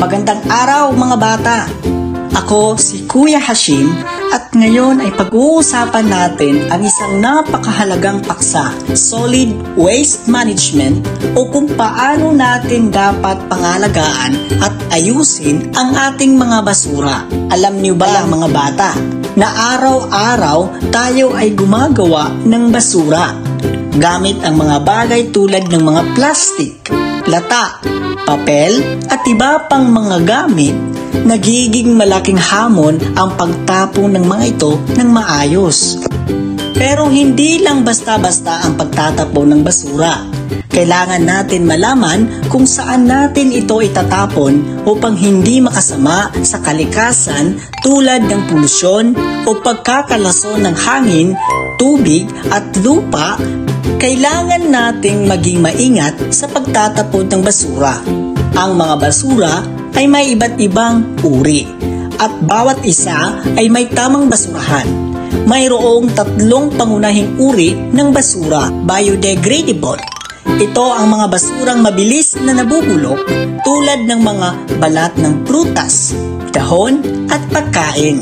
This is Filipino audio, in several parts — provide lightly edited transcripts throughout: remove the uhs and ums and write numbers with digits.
Magandang araw mga bata! Ako si Kuya Hashim at ngayon ay pag-uusapan natin ang isang napakahalagang paksa, Solid Waste Management, o kung paano natin dapat pangalagaan at ayusin ang ating mga basura. Alam niyo ba mga bata na araw-araw tayo ay gumagawa ng basura gamit ang mga bagay tulad ng mga plastic, plata, papel at iba pang mga gamit. Nagiging malaking hamon ang pagtapon ng mga ito ng maayos. Pero hindi lang basta-basta ang pagtatapon ng basura. Kailangan natin malaman kung saan natin ito itatapon upang hindi makasama sa kalikasan tulad ng polusyon o pagkakalason ng hangin, tubig at lupa. Kailangan nating maging maingat sa pagtatapon ng basura. Ang mga basura ay may iba't ibang uri at bawat isa ay may tamang basurahan. Mayroong 3 pangunahing uri ng basura. Biodegradable. Ito ang mga basurang mabilis na nabubulok tulad ng mga balat ng prutas, dahon at pagkain.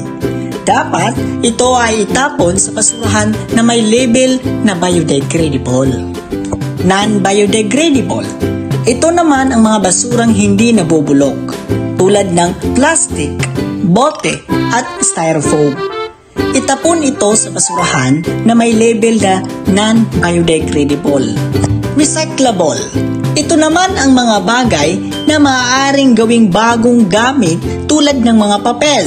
Dapat ito ay itapon sa basurahan na may label na biodegradable. Non-biodegradable. Ito naman ang mga basurang hindi nabubulok tulad ng plastic, bote at styrofoam. Itapon ito sa basurahan na may label na non-biodegradable. Recyclable. Ito naman ang mga bagay na maaaring gawing bagong gamit tulad ng mga papel,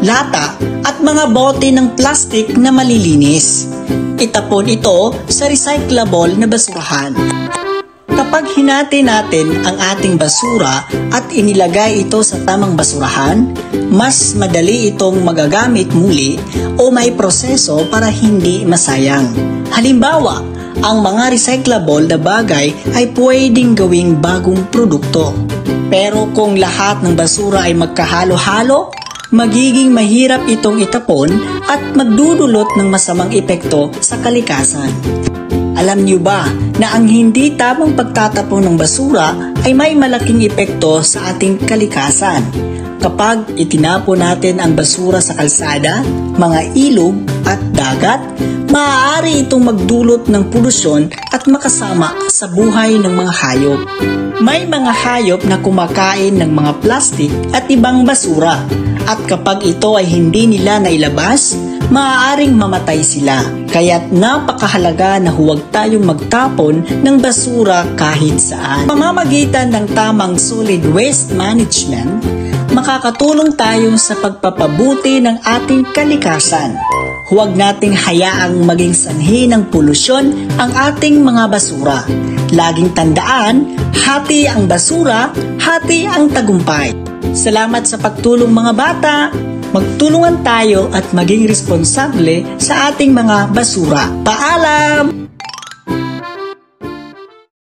lata at mga bote ng plastic na malilinis. Itapon ito sa recyclable na basurahan. Kapag hinati natin ang ating basura at inilagay ito sa tamang basurahan, mas madali itong magagamit muli o may proseso para hindi masayang. Halimbawa, ang mga recyclable na bagay ay pwedeng gawing bagong produkto. Pero kung lahat ng basura ay magkahalo-halo, magiging mahirap itong itapon at magdudulot ng masamang epekto sa kalikasan. Alam niyo ba na ang hindi tamang pagtatapon ng basura ay may malaking epekto sa ating kalikasan? Kapag itinapon natin ang basura sa kalsada, mga ilog at dagat, maaari itong magdulot ng polusyon at makasama sa buhay ng mga hayop. May mga hayop na kumakain ng mga plastik at ibang basura, at kapag ito ay hindi nila nailabas, maaaring mamatay sila. Kaya't napakahalaga na huwag tayong magtapon ng basura kahit saan. Pamamagitan ng tamang solid waste management, makakatulong tayo sa pagpapabuti ng ating kalikasan. Huwag nating hayaang maging sanhi ng polusyon ang ating mga basura. Laging tandaan, hati ang basura, hati ang tagumpay. Salamat sa pagtulong mga bata. Magtulungan tayo at maging responsable sa ating mga basura. Paalam!